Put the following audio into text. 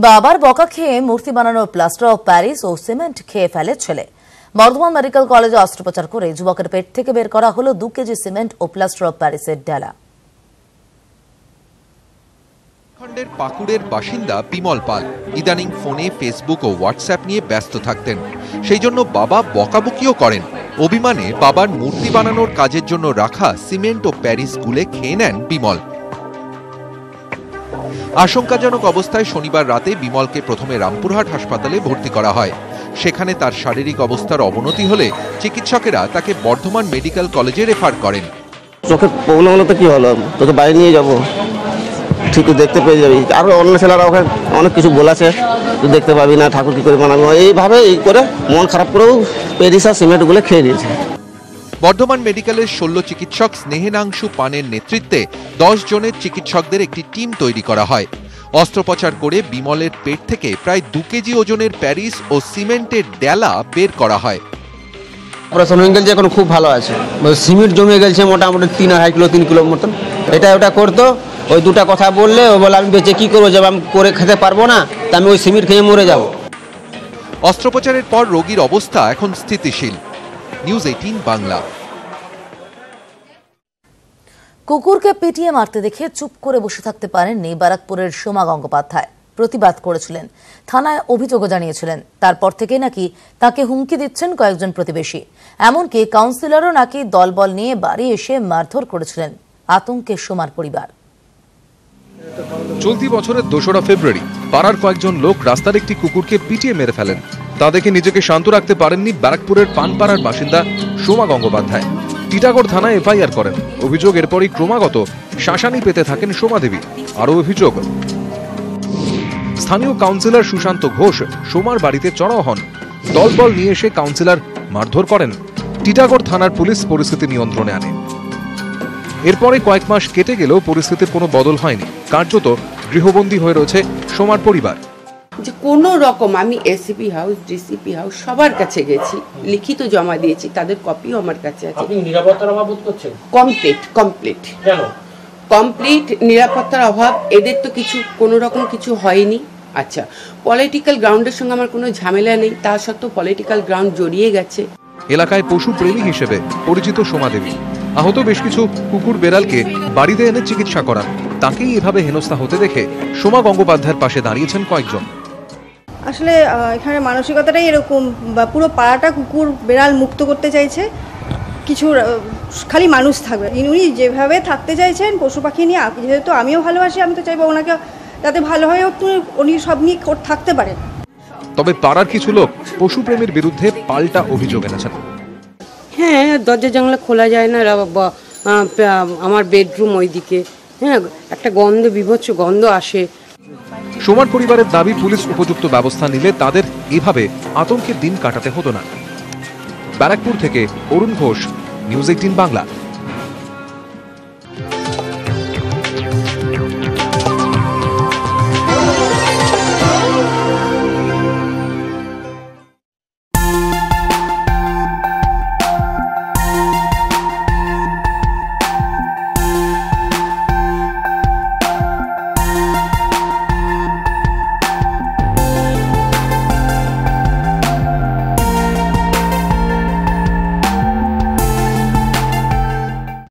বাবার বকা খেয়ে মূর্তি বানানোর প্লাস্টার অফ প্যারিস ও সিমেন্ট খেয়ে ফেলে ছেলে। বর্ধমান মেডিকেল কলেজে অস্ত্রোপচার করে যুবকের পেট থেকে বের করা হলো 2 কেজি সিমেন্ট ও প্লাস্টার অফ প্যারিসের ডেলা। খণ্ডের পাকুড়ের বাসিন্দা বিমল পাল ইদানিং ফোনে, ফেসবুক ও হোয়াটসঅ্যাপ নিয়ে ব্যস্ত থাকতেন। সেই জন্য বাবা বকাবকিও করেন। অভিমানে বাবার মূর্তি বানানোর কাজের জন্য রাখা সিমেন্ট ও প্যারিস গুলে খেয়ে নেন বিমল। আশঙ্কাজনক অবস্থায় শনিবার রাতে বিমলকে প্রথমে রামপুরহাট হাসপাতালে ভর্তি করা হয়। সেখানে তার শারীরিক অবস্থার অবনতি হলে চিকিৎসকেরা তাকে বর্ধমান মেডিকেল কলেজে রেফার করেন। চোখে প্রবলেম হলো তো কি হলো, তোকে বাইরে নিয়ে যাবো, ঠিক দেখতে পেয়ে যাবি। আরো অন্য ছেলেরা ওকে অনেক কিছু বলেছে, তুই দেখতে পাবি না, ঠাকুর কি করে বানাবো, এইভাবে এই করে মন খারাপ করেও প্যারিস আর সিমেন্টগুলো খেয়ে নিয়েছে। বর্ধমান মেডিকেলের শল্য চিকিৎসক স্নেহাংশু পানের নেতৃত্বে 10 জনের চিকিৎসকদের একটি টিম তৈরি করা হয়। অস্ত্রোপচার করে বিমলের পেট থেকে প্রায় 2 কেজি ওজনের প্যারিস ও সিমেন্টের ডেলা বের করা হয়। অপারেশন হয়ে গেছে, এখন খুব ভালো আছে। সিমেন্ট জমে গেছে মোটামুটি 3.5 কিলো 3 কিলোর মতন। এটা করতো, ওই দুটা কথা বললে ও বলে আমি বেঁচে কি করবো, যে আমি করে খেতে পারবো না, তা আমি ওই সিমেন্ট খেয়ে মরে যাব। অস্ত্রোপচারের পর রোগীর অবস্থা এখন স্থিতিশীল। নিউজ 18 বাংলা। কুকুরকে পিটিয়ে মারতে দেখে চুপ করে বসে থাকতে পারেননি ব্যারাকপুরের সোমা গঙ্গোপাধ্যায়। প্রতিবাদ করেছিলেন, থানায় অভিযোগও জানিয়েছিলেন। তারপর থেকেই নাকি তাকে হুমকি দিচ্ছেন কয়েকজন প্রতিবেশী। এমনকি কাউন্সিলরও নাকি দলবল নিয়ে বাড়ি এসে মারধর করেছিলেন। আতঙ্কে সোমার পরিবার। চলতি বছরের 2রা ফেব্রুয়ারি পাড়ার কয়েকজন লোক রাস্তার একটি কুকুরকে পিটিয়ে মেরে ফেলেন। তা দেখে নিজেকে শান্ত রাখতে পারেননি ব্যারাকপুরের পানপাড়ার বাসিন্দা সোমা গঙ্গোপাধ্যায়। টিটাগড় থানায় এফআইআর করেন। অভিযোগ এরপরই ক্রমাগত শাসানি পেতে থাকেন সোমা দেবী। আরও অভিযোগ, স্থানীয় কাউন্সিলর সুশান্ত ঘোষ সোমার বাড়িতে চড়াও হন। দলবল নিয়ে এসে কাউন্সিলর মারধর করেন। টিটাগড় থানার পুলিশ পরিস্থিতি নিয়ন্ত্রণে আনে। এরপরে কয়েক মাস কেটে গেলেও পরিস্থিতির কোনো বদল হয়নি। কার্যত গৃহবন্দী হয়ে রয়েছে সোমার পরিবার। যে কোনো রকম আমি এসিপি হাউস, ডিসিপি হাউস সবার কাছে গেছি, লিখিত জমা দিয়েছি, তাদের কপিও আমার কাছে আছে। আপনি নিরাপত্তার অভাব বোধ করছেন? কমপ্লিট। কেন? কমপ্লিট নিরাপত্তার অভাব। এদের তো কোনো রকম কিছু হয়নি। আচ্ছা, পলিটিক্যাল গ্রাউন্ডের সঙ্গে আমার কোনো ঝামেলা নেই, তা সত্ত্বেও পলিটিক্যাল গ্রাউন্ড জড়িয়ে গেছে। এলাকায় পশু প্রেমী হিসেবে পরিচিত সোমা দেবী আহত বেশ কিছু কুকুর বেড়ালকে বাড়িতে এনে চিকিৎসা করান। তাকেই এভাবে হেনস্থা হতে দেখে সোমা গঙ্গোপাধ্যায়ের পাশে দাঁড়িয়েছেন কয়েকজন। আসলে এখানে মানসিকতাটাই এরকম, বা পুরো পাড়াটা কুকুর বেড়াল মুক্ত করতে চাইছে। কিছু খালি মানুষ থাকবে, উনি যেভাবে থাকতে চাইছেন পশু পাখি নিয়ে, যেহেতু আমিও ভালোবাসি, আমি তো চাইবো ওনাকে যাতে ভালোভাবে উনি সব নিয়ে থাকতে পারেন। তবে পাড়ার কিছু লোক পশুপ্রেমীর বিরুদ্ধে পাল্টা অভিযোগ এনেছেন। হ্যাঁ, দরজা জানলা খোলা যায় না, আমার বেডরুম ওইদিকে, হ্যাঁ, একটা বিভৎস গন্ধ আসে। সোমার পরিবারের দাবি, পুলিশ উপযুক্ত ব্যবস্থা নিলে তাদের এভাবে আতঙ্কের দিন কাটাতে হতো না। ব্যারাকপুর থেকে অরুণ ঘোষ, নিউজ 18 বাংলা।